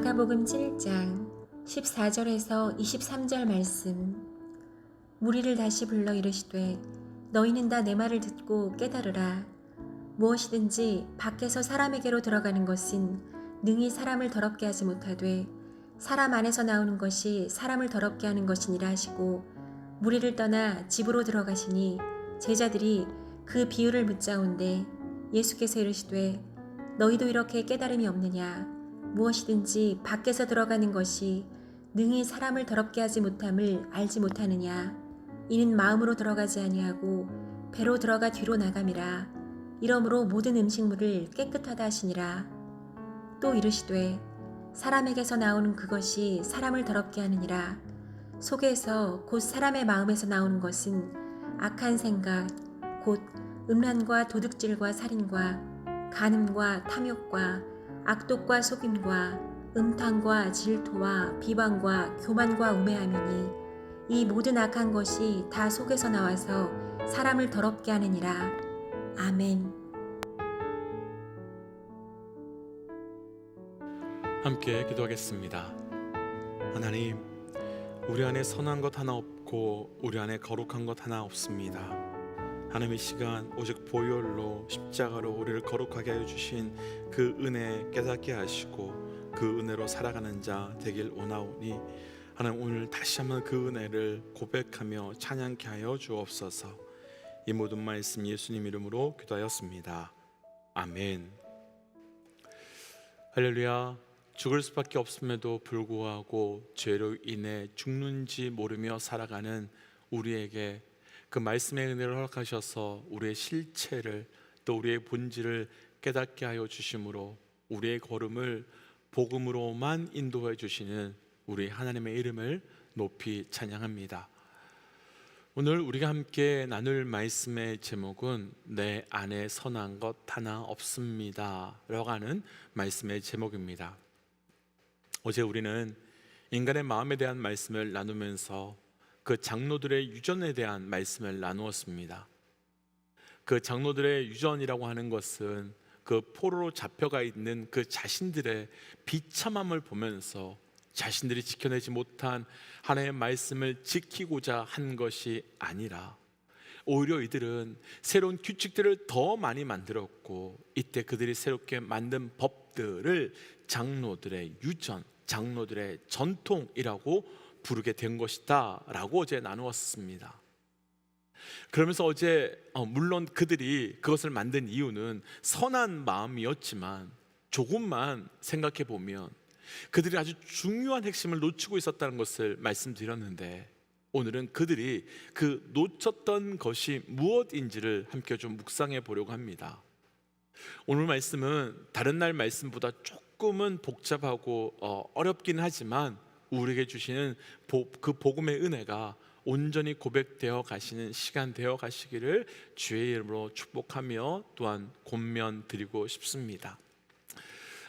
마가복음 7장 14절에서 23절 말씀. 무리를 다시 불러 이르시되 너희는 다 내 말을 듣고 깨달으라. 무엇이든지 밖에서 사람에게로 들어가는 것은 능히 사람을 더럽게 하지 못하되 사람 안에서 나오는 것이 사람을 더럽게 하는 것이니라 하시고, 무리를 떠나 집으로 들어가시니 제자들이 그 비유를 묻자온대 예수께서 이르시되 너희도 이렇게 깨달음이 없느냐. 무엇이든지 밖에서 들어가는 것이 능히 사람을 더럽게 하지 못함을 알지 못하느냐. 이는 마음으로 들어가지 아니하고 배로 들어가 뒤로 나감이라. 이러므로 모든 음식물을 깨끗하다 하시니라. 또 이르시되 사람에게서 나오는 그것이 사람을 더럽게 하느니라. 속에서 곧 사람의 마음에서 나오는 것은 악한 생각 곧 음란과 도둑질과 살인과 간음과 탐욕과 악독과 속임과 음탕과 질투와 비방과 교만과 우매함이니 이 모든 악한 것이 다 속에서 나와서 사람을 더럽게 하느니라. 아멘. 함께 기도하겠습니다. 하나님, 우리 안에 선한 것 하나 없고 우리 안에 거룩한 것 하나 없습니다. 하나님, 이 시간 오직 보혈로 십자가로 우리를 거룩하게 하여 주신 그 은혜 깨닫게 하시고 그 은혜로 살아가는 자 되길 원하오니 하나님, 오늘 다시 한번 그 은혜를 고백하며 찬양케 하여 주옵소서. 이 모든 말씀 예수님 이름으로 기도하였습니다. 아멘. 할렐루야. 죽을 수밖에 없음에도 불구하고 죄로 인해 죽는지 모르며 살아가는 우리에게 그 말씀의 은혜를 허락하셔서 우리의 실체를 또 우리의 본질을 깨닫게 하여 주심으로 우리의 걸음을 복음으로만 인도해 주시는 우리 하나님의 이름을 높이 찬양합니다. 오늘 우리가 함께 나눌 말씀의 제목은 내 안에 선한 것 하나 없습니다 라고 하는 말씀의 제목입니다. 어제 우리는 인간의 마음에 대한 말씀을 나누면서 그 장로들의 유전에 대한 말씀을 나누었습니다. 그 장로들의 유전이라고 하는 것은 그 포로로 잡혀가 있는 그 자신들의 비참함을 보면서 자신들이 지켜내지 못한 하나님의 말씀을 지키고자 한 것이 아니라 오히려 이들은 새로운 규칙들을 더 많이 만들었고, 이때 그들이 새롭게 만든 법들을 장로들의 유전, 장로들의 전통이라고 부르게 된 것이다 라고 어제 나누었습니다. 그러면서 어제 물론 그들이 그것을 만든 이유는 선한 마음이었지만 조금만 생각해 보면 그들이 아주 중요한 핵심을 놓치고 있었다는 것을 말씀드렸는데, 오늘은 그들이 그 놓쳤던 것이 무엇인지를 함께 좀 묵상해 보려고 합니다. 오늘 말씀은 다른 날 말씀보다 조금은 복잡하고 어렵긴 하지만 우리에게 주시는 그 복음의 은혜가 온전히 고백되어 가시는 시간 되어 가시기를 주의 이름으로 축복하며 또한 권면 드리고 싶습니다.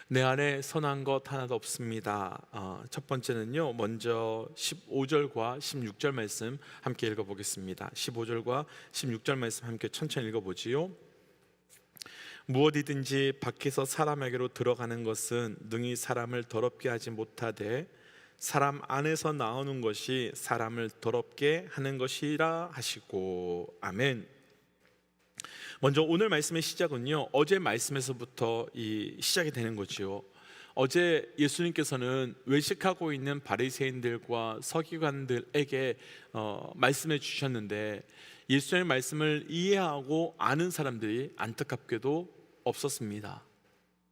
내 안에 선한 것 하나도 없습니다. 첫 번째는요, 먼저 15절과 16절 말씀 함께 읽어보겠습니다. 15절과 16절 말씀 함께 천천히 읽어보지요. 무엇이든지 밖에서 사람에게로 들어가는 것은 능히 사람을 더럽게 하지 못하되 사람 안에서 나오는 것이 사람을 더럽게 하는 것이라 하시고. 아멘. 먼저 오늘 말씀의 시작은요, 어제 말씀에서부터 시작이 되는 거죠. 어제 예수님께서는 외식하고 있는 바리새인들과 서기관들에게 말씀해 주셨는데 예수님의 말씀을 이해하고 아는 사람들이 안타깝게도 없었습니다.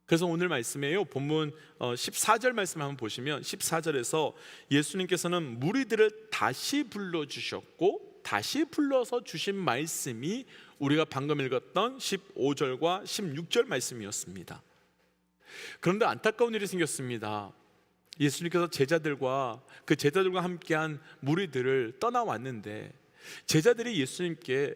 그래서 오늘 말씀에요, 본문 14절 말씀 한번 보시면 14절에서 예수님께서는 무리들을 다시 불러주셨고 다시 불러서 주신 말씀이 우리가 방금 읽었던 15절과 16절 말씀이었습니다. 그런데 안타까운 일이 생겼습니다. 예수님께서 제자들과 함께한 무리들을 떠나왔는데 제자들이 예수님께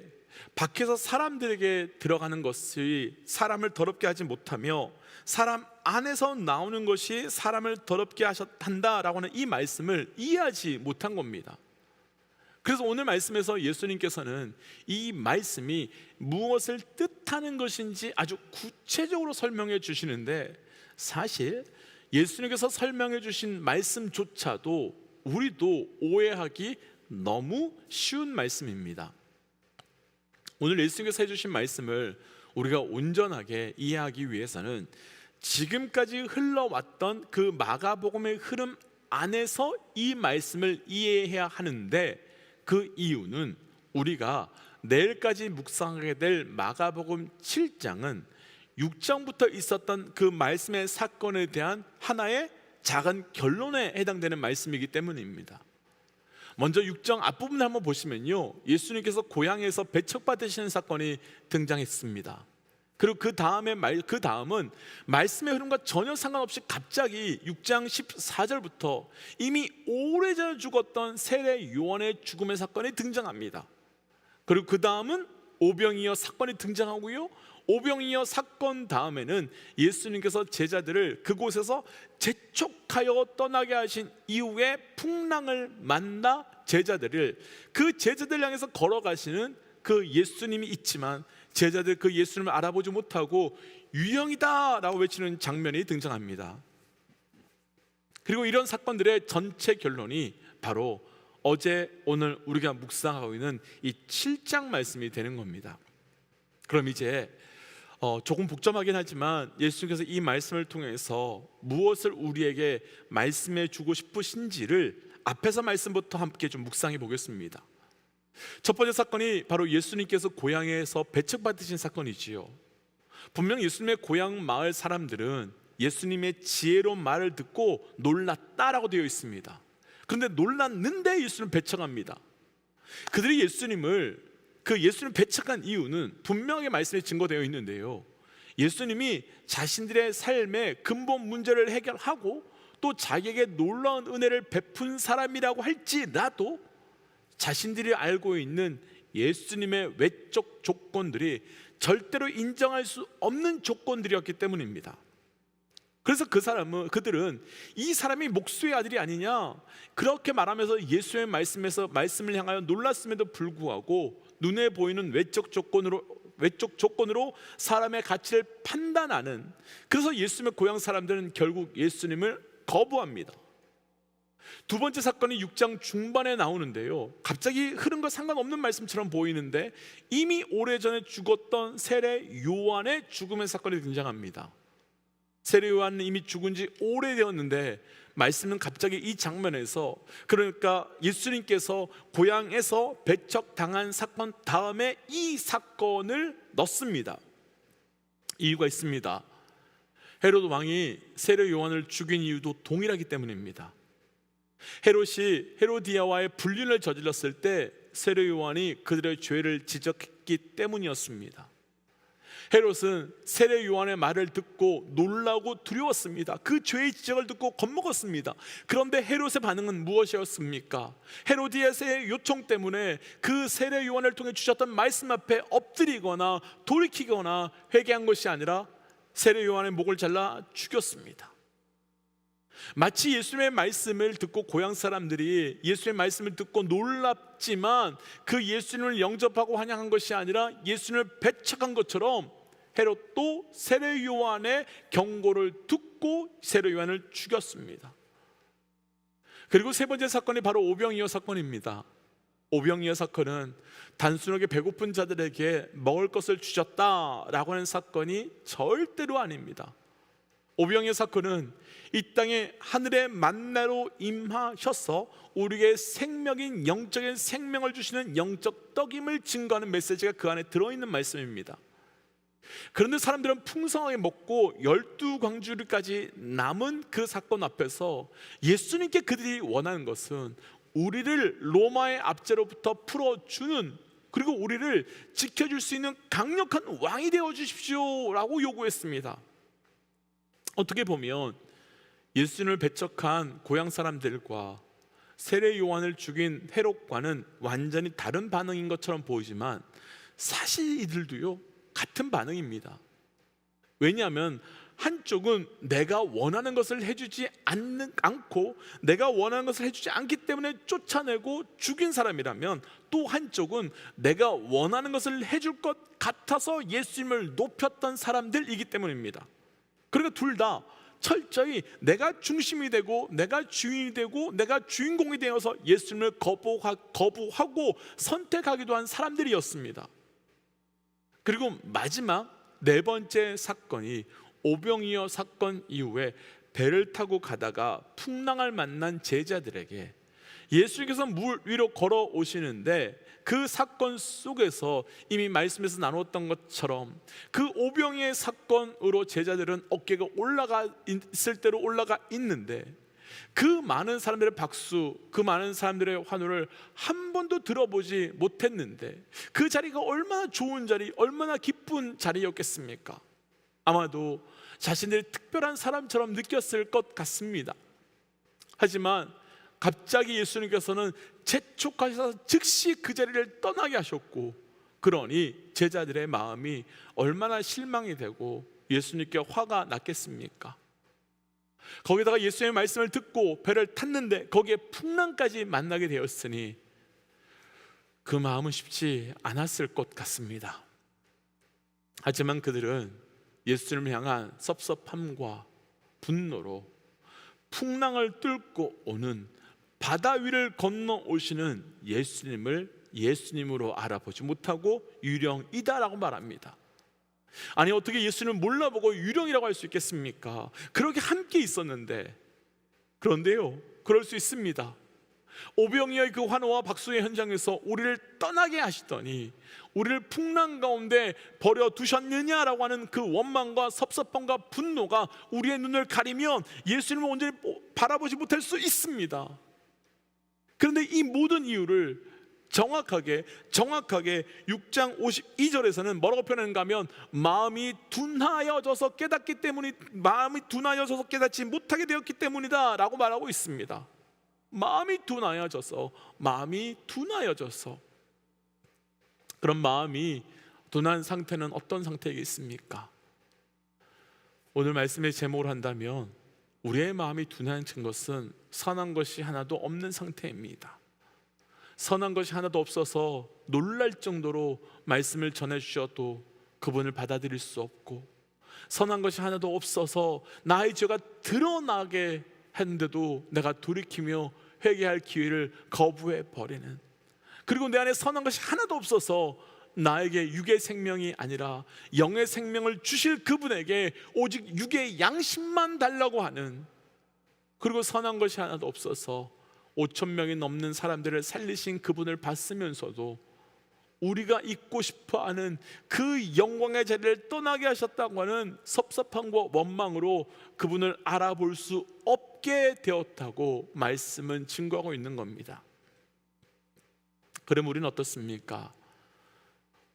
밖에서 사람들에게 들어가는 것이 사람을 더럽게 하지 못하며 사람 안에서 나오는 것이 사람을 더럽게 한다라고 하는 이 말씀을 이해하지 못한 겁니다. 그래서 오늘 말씀에서 예수님께서는 이 말씀이 무엇을 뜻하는 것인지 아주 구체적으로 설명해 주시는데, 사실 예수님께서 설명해 주신 말씀조차도 우리도 오해하기 너무 쉬운 말씀입니다. 오늘 예수님께서 해주신 말씀을 우리가 온전하게 이해하기 위해서는 지금까지 흘러왔던 그 마가복음의 흐름 안에서 이 말씀을 이해해야 하는데, 그 이유는 우리가 내일까지 묵상하게 될 마가복음 7장은 6장부터 있었던 그 말씀의 사건에 대한 하나의 작은 결론에 해당되는 말씀이기 때문입니다. 먼저 6장 앞부분을 한번 보시면요, 예수님께서 고향에서 배척받으시는 사건이 등장했습니다. 그리고 그 다음은 말씀의 흐름과 전혀 상관없이 갑자기 6장 14절부터 이미 오래전에 죽었던 세례 요한의 죽음의 사건이 등장합니다. 그리고 그 다음은 오병이어 사건이 등장하고요, 오병이어 사건 다음에는 예수님께서 제자들을 그곳에서 재촉하여 떠나게 하신 이후에 풍랑을 만나 그 제자들 향해서 걸어가시는 그 예수님이 있지만, 제자들 그 예수님을 알아보지 못하고 유형이다 라고 외치는 장면이 등장합니다. 그리고 이런 사건들의 전체 결론이 바로 어제 오늘 우리가 묵상하고 있는 이 7장 말씀이 되는 겁니다. 그럼 이제 조금 복잡하긴 하지만 예수님께서 이 말씀을 통해서 무엇을 우리에게 말씀해 주고 싶으신지를 앞에서 말씀부터 함께 좀 묵상해 보겠습니다. 첫 번째 사건이 바로 예수님께서 고향에서 배척받으신 사건이지요. 분명 예수님의 고향 마을 사람들은 예수님의 지혜로운 말을 듣고 놀랐다라고 되어 있습니다. 그런데 놀랐는데 예수님을 배척합니다. 그들이 예수님을 배척한 이유는 분명하게 말씀에 증거되어 있는데요, 예수님이 자신들의 삶의 근본 문제를 해결하고 또 자기에게 놀라운 은혜를 베푼 사람이라고 할지라도 자신들이 알고 있는 예수님의 외적 조건들이 절대로 인정할 수 없는 조건들이었기 때문입니다. 그래서 그들은 이 사람이 목수의 아들이 아니냐 그렇게 말하면서 예수의 말씀을 향하여 놀랐음에도 불구하고 눈에 보이는 외적 조건으로 사람의 가치를 판단하는, 그래서 예수님의 고향 사람들은 결국 예수님을 거부합니다. 두 번째 사건이 6장 중반에 나오는데요, 갑자기 흐름과 상관없는 말씀처럼 보이는데 이미 오래전에 죽었던 세례 요한의 죽음의 사건이 등장합니다. 세례 요한은 이미 죽은 지 오래되었는데 말씀은 갑자기 이 장면에서, 그러니까 예수님께서 고향에서 배척당한 사건 다음에 이 사건을 넣습니다. 이유가 있습니다. 헤롯 왕이 세례 요한을 죽인 이유도 동일하기 때문입니다. 헤롯이 헤로디아와의 불륜을 저질렀을 때 세례 요한이 그들의 죄를 지적했기 때문이었습니다. 헤롯은 세례 요한의 말을 듣고 놀라고 두려웠습니다. 그 죄의 지적을 듣고 겁먹었습니다. 그런데 헤롯의 반응은 무엇이었습니까? 헤로디아의 요청 때문에 그 세례 요한을 통해 주셨던 말씀 앞에 엎드리거나 돌이키거나 회개한 것이 아니라 세례 요한의 목을 잘라 죽였습니다. 마치 예수님의 말씀을 듣고 고향 사람들이 예수의 말씀을 듣고 놀랍지만 그 예수님을 영접하고 환영한 것이 아니라 예수님을 배척한 것처럼 헤롯도 세례 요한의 경고를 듣고 세례 요한을 죽였습니다. 그리고 세 번째 사건이 바로 오병이어 사건입니다. 오병이어 사건은 단순하게 배고픈 자들에게 먹을 것을 주셨다라고 하는 사건이 절대로 아닙니다. 오병이어 사건은 이 땅에 하늘의 만나로 임하셔서 우리에게 생명인 영적인 생명을 주시는 영적 떡임을 증거하는 메시지가 그 안에 들어있는 말씀입니다. 그런데 사람들은 풍성하게 먹고 12광주리까지 남은 그 사건 앞에서 예수님께 그들이 원하는 것은 우리를 로마의 압제로부터 풀어주는, 그리고 우리를 지켜줄 수 있는 강력한 왕이 되어 주십시오 라고 요구했습니다. 어떻게 보면 예수님을 배척한 고향 사람들과 세례 요한을 죽인 헤롯과는 완전히 다른 반응인 것처럼 보이지만 사실 이들도요 같은 반응입니다. 왜냐하면 한쪽은 내가 원하는 것을 해주지 않고 내가 원하는 것을 해주지 않기 때문에 쫓아내고 죽인 사람이라면, 또 한쪽은 내가 원하는 것을 해줄 것 같아서 예수님을 높였던 사람들이기 때문입니다. 그러니까 둘 다 철저히 내가 중심이 되고 내가 주인이 되고 내가 주인공이 되어서 예수님을 거부하고 선택하기도 한 사람들이었습니다. 그리고 마지막 네 번째 사건이 오병이어 사건 이후에 배를 타고 가다가 풍랑을 만난 제자들에게 예수님께서 물 위로 걸어오시는데, 그 사건 속에서 이미 말씀에서 나누었던 것처럼 그 오병이의 사건으로 제자들은 어깨가 올라가 있을 대로 올라가 있는데, 그 많은 사람들의 박수, 그 많은 사람들의 환호를 한 번도 들어보지 못했는데, 그 자리가 얼마나 좋은 자리, 얼마나 기쁜 자리였겠습니까? 아마도 자신들이 특별한 사람처럼 느꼈을 것 같습니다. 하지만 갑자기 예수님께서는 재촉하셔서 즉시 그 자리를 떠나게 하셨고, 그러니 제자들의 마음이 얼마나 실망이 되고 예수님께 화가 났겠습니까? 거기다가 예수님의 말씀을 듣고 배를 탔는데 거기에 풍랑까지 만나게 되었으니 그 마음은 쉽지 않았을 것 같습니다. 하지만 그들은 예수님을 향한 섭섭함과 분노로 풍랑을 뚫고 오는 바다 위를 건너오시는 예수님을 예수님으로 알아보지 못하고 유령이다라고 말합니다. 아니, 어떻게 예수님을 몰라보고 유령이라고 할 수 있겠습니까? 그렇게 함께 있었는데. 그런데요, 그럴 수 있습니다. 오병이어의 그 환호와 박수의 현장에서 우리를 떠나게 하시더니 우리를 풍랑 가운데 버려두셨느냐라고 하는 그 원망과 섭섭함과 분노가 우리의 눈을 가리면 예수님을 온전히 바라보지 못할 수 있습니다. 그런데 이 모든 이유를 정확하게 6장 52절에서는 뭐라고 표현하는가 하면, 마음이 둔하여져서 깨닫기 때문이, 마음이 둔하여져서 깨닫지 못하게 되었기 때문이다 라고 말하고 있습니다. 마음이 둔하여져서. 그럼 마음이 둔한 상태는 어떤 상태이겠습니까? 오늘 말씀의 제목을 한다면, 우리의 마음이 둔한 것은 선한 것이 하나도 없는 상태입니다. 선한 것이 하나도 없어서 놀랄 정도로 말씀을 전해주셔도 그분을 받아들일 수 없고, 선한 것이 하나도 없어서 나의 죄가 드러나게 했는데도 내가 돌이키며 회개할 기회를 거부해 버리는, 그리고 내 안에 선한 것이 하나도 없어서 나에게 육의 생명이 아니라 영의 생명을 주실 그분에게 오직 육의 양심만 달라고 하는, 그리고 선한 것이 하나도 없어서 5,000명이 넘는 사람들을 살리신 그분을 봤으면서도 우리가 있고 싶어하는 그 영광의 자리를 떠나게 하셨다고 하는 섭섭함과 원망으로 그분을 알아볼 수 없게 되었다고 말씀은 증거하고 있는 겁니다. 그럼 우리는 어떻습니까?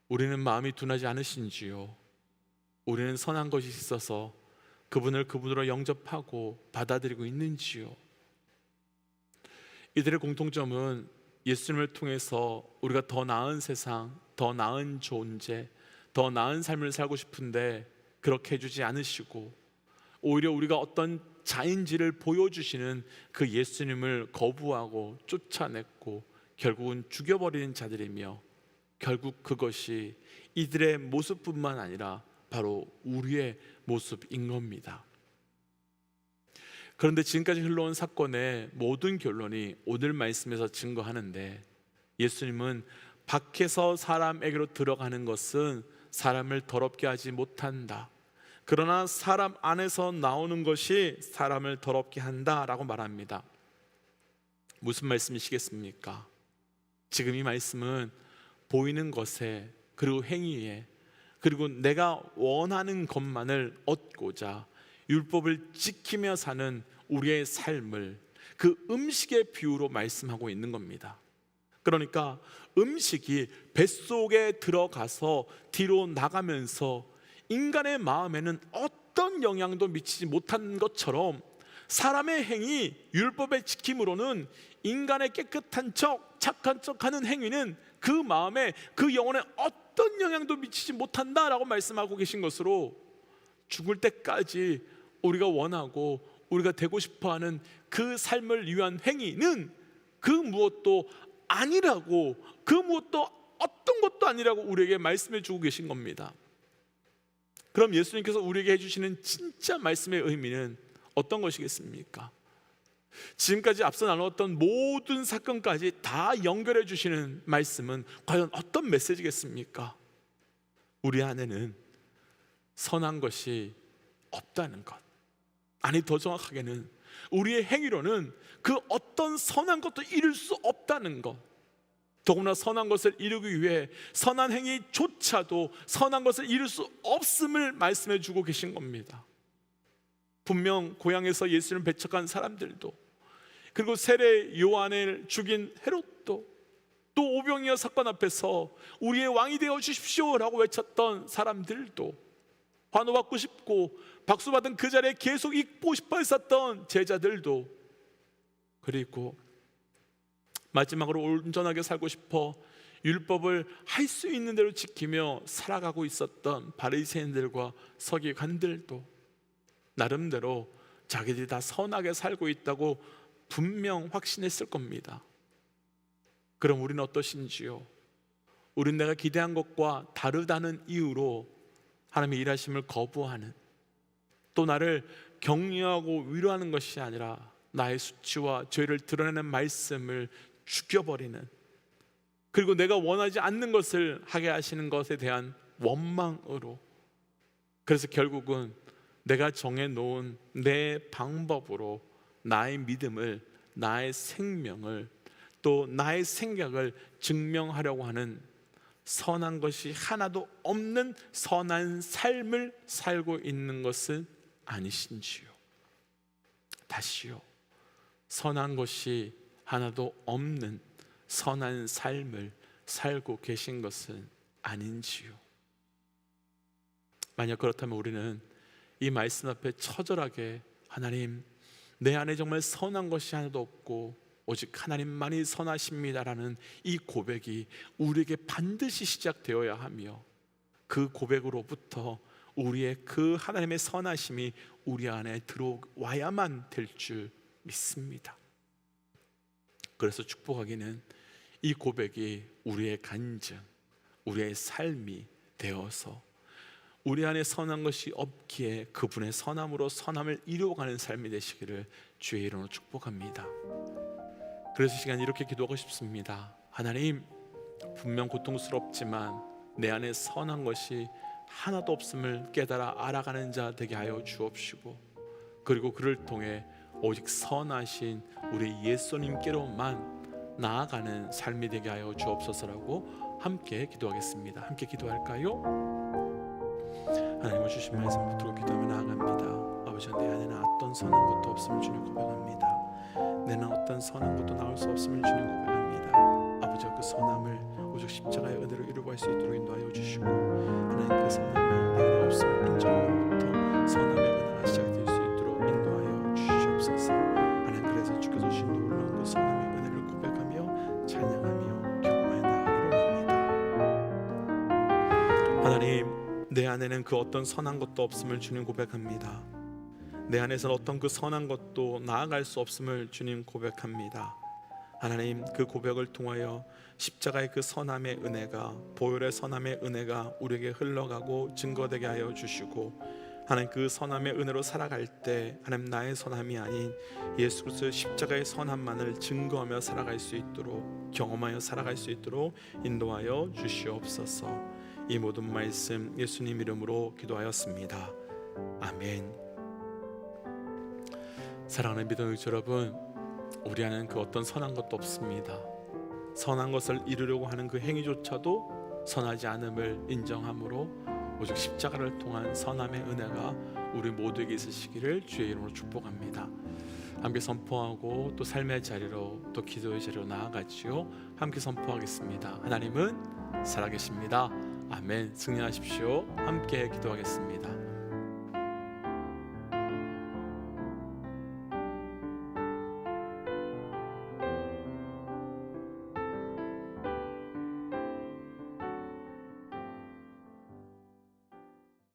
우리는 마음이 둔하지 않으신지요? 우리는 선한 것이 있어서 그분을 그분으로 영접하고 받아들이고 있는지요? 이들의 공통점은 예수님을 통해서 우리가 더 나은 세상, 더 나은 존재, 더 나은 삶을 살고 싶은데 그렇게 해주지 않으시고, 오히려 우리가 어떤 자인지를 보여주시는 그 예수님을 거부하고 쫓아냈고 결국은 죽여버리는 자들이며, 결국 그것이 이들의 모습뿐만 아니라 바로 우리의 모습인 겁니다. 그런데 지금까지 흘러온 사건의 모든 결론이 오늘 말씀에서 증거하는데, 예수님은 밖에서 사람에게로 들어가는 것은 사람을 더럽게 하지 못한다, 그러나 사람 안에서 나오는 것이 사람을 더럽게 한다라고 말합니다. 무슨 말씀이시겠습니까? 지금 이 말씀은 보이는 것에, 그리고 행위에, 그리고 내가 원하는 것만을 얻고자 율법을 지키며 사는 우리의 삶을 그 음식의 비유로 말씀하고 있는 겁니다. 그러니까 음식이 뱃속에 들어가서 뒤로 나가면서 인간의 마음에는 어떤 영향도 미치지 못한 것처럼, 사람의 행위, 율법의 지킴으로는 인간의 깨끗한 척, 착한 척하는 행위는 그 마음에, 그 영혼에 어떤 영향도 미치지 못한다라고 말씀하고 계신 것으로, 죽을 때까지 우리가 원하고 우리가 되고 싶어하는 그 삶을 위한 행위는 그 무엇도 아니라고, 그 무엇도 어떤 것도 아니라고 우리에게 말씀해 주고 계신 겁니다. 그럼 예수님께서 우리에게 해주시는 진짜 말씀의 의미는 어떤 것이겠습니까? 지금까지 앞서 나눴던 모든 사건까지 다 연결해 주시는 말씀은 과연 어떤 메시지겠습니까? 우리 안에는 선한 것이 없다는 것, 아니 더 정확하게는 우리의 행위로는 그 어떤 선한 것도 이룰 수 없다는 것, 더구나 선한 것을 이루기 위해 선한 행위조차도 선한 것을 이룰 수 없음을 말씀해 주고 계신 겁니다. 분명 고향에서 예수를 배척한 사람들도, 그리고 세례 요한을 죽인 헤롯도, 또 오병이어 사건 앞에서 우리의 왕이 되어 주십시오라고 외쳤던 사람들도, 환호받고 싶고 박수받은 그 자리에 계속 있고 싶어 했었던 제자들도, 그리고 마지막으로 온전하게 살고 싶어 율법을 할 수 있는 대로 지키며 살아가고 있었던 바리새인들과 서기관들도 나름대로 자기들이 다 선하게 살고 있다고 분명 확신했을 겁니다. 그럼 우리는 어떠신지요? 우린 내가 기대한 것과 다르다는 이유로 하나님의 일하심을 거부하는, 또 나를 격려하고 위로하는 것이 아니라 나의 수치와 죄를 드러내는 말씀을 죽여버리는, 그리고 내가 원하지 않는 것을 하게 하시는 것에 대한 원망으로, 그래서 결국은 내가 정해놓은 내 방법으로 나의 믿음을, 나의 생명을, 또 나의 생각을 증명하려고 하는 선한 것이 하나도 없는 선한 삶을 살고 있는 것은 아니신지요? 다시요, 선한 것이 하나도 없는 선한 삶을 살고 계신 것은 아닌지요? 만약 그렇다면 우리는 이 말씀 앞에 처절하게 하나님, 내 안에 정말 선한 것이 하나도 없고 오직 하나님만이 선하십니다라는 이 고백이 우리에게 반드시 시작되어야 하며, 그 고백으로부터 우리의 그 하나님의 선하심이 우리 안에 들어와야만 될 줄 믿습니다. 그래서 축복하기는 이 고백이 우리의 간증, 우리의 삶이 되어서 우리 안에 선한 것이 없기에 그분의 선함으로 선함을 이루어가는 삶이 되시기를 주의 이름으로 축복합니다. 그래서 이 시간 이렇게 기도하고 싶습니다. 하나님, 분명 고통스럽지만 내 안에 선한 것이 하나도 없음을 깨달아 알아가는 자 되게 하여 주옵시고, 그리고 그를 통해 오직 선하신 우리 예수님께로만 나아가는 삶이 되게 하여 주옵소서라고 함께 기도하겠습니다. 함께 기도할까요? 하나님은 주신 말씀 붙들고 기도하며 나아갑니다. 아버지, 내 안에는 어떤 선한 것도 없음을 주님 고백합니다. 내는 어떤 선한 것도 나올 수 없음을 주님 고백합니다. 아버지, 그 선함을 오직 십자가의 은혜로 이루어갈 수 있도록 인도하여 주시고, 하나님 그 선함을 내 안에 없음을 인정함으로부터 선함의 은혜가 시작될 수 있도록 인도하여 주시옵소서. 하나님, 그래서 주께서 주신 놀라운 그 선함의 은혜를 고백하며 찬양하며 경험하여 나아가기로 합니다. 하나님, 내 안에는 그 어떤 선한 것도 없음을 주님 고백합니다. 내 안에서는 어떤 그 선한 것도 나아갈 수 없음을 주님 고백합니다. 하나님, 그 고백을 통하여 십자가의 그 선함의 은혜가, 보혈의 선함의 은혜가 우리에게 흘러가고 증거되게 하여 주시고, 하나님 그 선함의 은혜로 살아갈 때 하나님 나의 선함이 아닌 예수 그리스도의 십자가의 선함만을 증거하며 살아갈 수 있도록, 경험하여 살아갈 수 있도록 인도하여 주시옵소서. 이 모든 말씀 예수님 이름으로 기도하였습니다. 아멘. 사랑하는 믿음의 여러분, 우리 안에는 그 어떤 선한 것도 없습니다. 선한 것을 이루려고 하는 그 행위조차도 선하지 않음을 인정함으로 오직 십자가를 통한 선함의 은혜가 우리 모두에게 있으시기를 주의 이름으로 축복합니다. 함께 선포하고 또 삶의 자리로, 또 기도의 자리로 나아가지요. 함께 선포하겠습니다. 하나님은 살아계십니다. 아멘. 승리하십시오. 함께 기도하겠습니다.